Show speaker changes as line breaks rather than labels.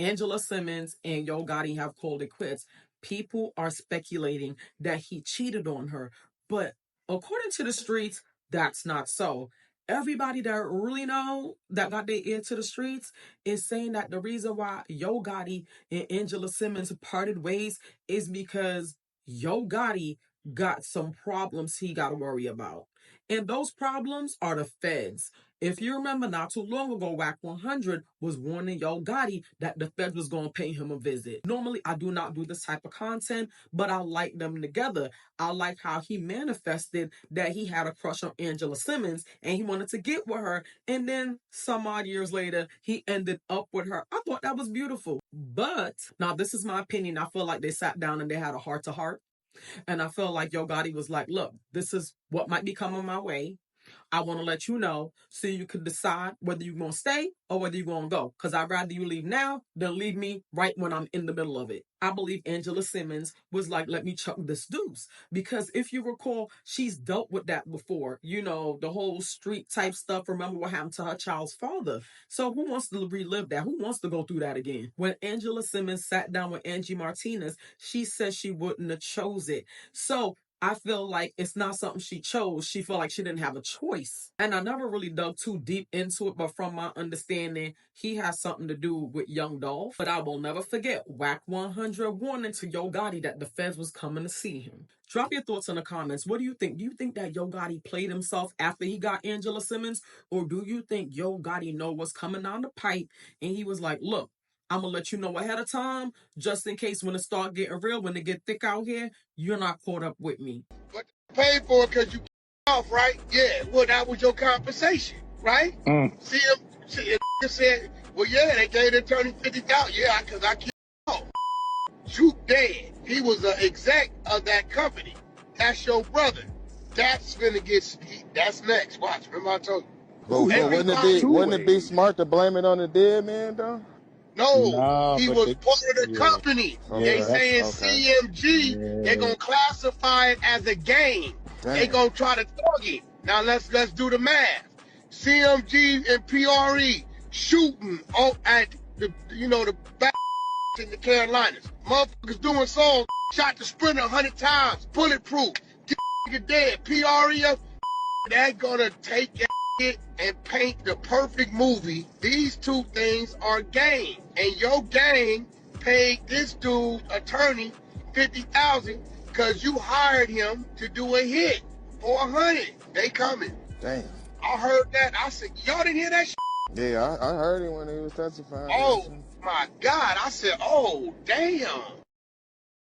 Angela Simmons and Yo Gotti have called it quits. People are speculating that he cheated on her, but according to the streets, that's not so. Everybody that really know that got their ear to the streets is saying that the reason why Yo Gotti and Angela Simmons parted ways is because Yo Gotti got some problems he got to worry about. And those problems are the feds. If you remember, not too long ago, WAC 100 was warning Yo Gotti that the feds was going to pay him a visit. Normally, I do not do this type of content, but I like them together. I like how he manifested that he had a crush on Angela Simmons and he wanted to get with her. And then some odd years later, he ended up with her. I thought that was beautiful. But now, this is my opinion. I feel like they sat down and they had a heart to heart. And I feel like Yo Gotti was like, look, this is what might be coming my way. I want to let you know so you can decide whether you're going to stay or whether you're going to go. Because I'd rather you leave now than leave me right when I'm in the middle of it. I believe Angela Simmons was like, let me chuck this deuce. Because if you recall, she's dealt with that before. You know, the whole street type stuff. Remember what happened to her child's father. So who wants to relive that? Who wants to go through that again? When Angela Simmons sat down with Angie Martinez, she said she wouldn't have chose it. So I feel like it's not something she chose. She felt like she didn't have a choice. And I never really dug too deep into it, but from my understanding, he has something to do with Young Dolph. But I will never forget WAC 100 warning to Yo Gotti that the feds was coming to see him. Drop your thoughts in the comments. What do you think? Do you think that Yo Gotti played himself after he got Angela Simmons? Or do you think Yo Gotti know what's coming down the pipe and he was like, look, I'm going to let you know ahead of time, just in case when it start getting real, when it get thick out here, you're not caught up with me.
But you paid for it because you off, right? Yeah, well, that was your compensation, right? See him said, well, yeah, they gave the attorney $50,000. Yeah, because I keep off. Shoot dead. He was an exec of that company. That's your brother. That's finna get, that's next. Watch, remember I told you.
But wouldn't it be smart to blame it on the dead man, though?
No, he was part of the company. They saying CMG, they're going to classify it as a game. They're going to try to target. Now let's do the math. CMG and PRE shooting at the back in the Carolinas. Motherfuckers doing songs, shot the Sprinter 100 times, bulletproof. Get dead. PRE, they're going to take it and paint the perfect movie. These two things are game. And your gang paid this dude attorney $50,000 because you hired him to do a hit for 100. They coming.
Damn.
I heard that. I said, y'all didn't hear that shit?
Yeah, I heard it when he was testifying.
Oh my God. I said, oh damn.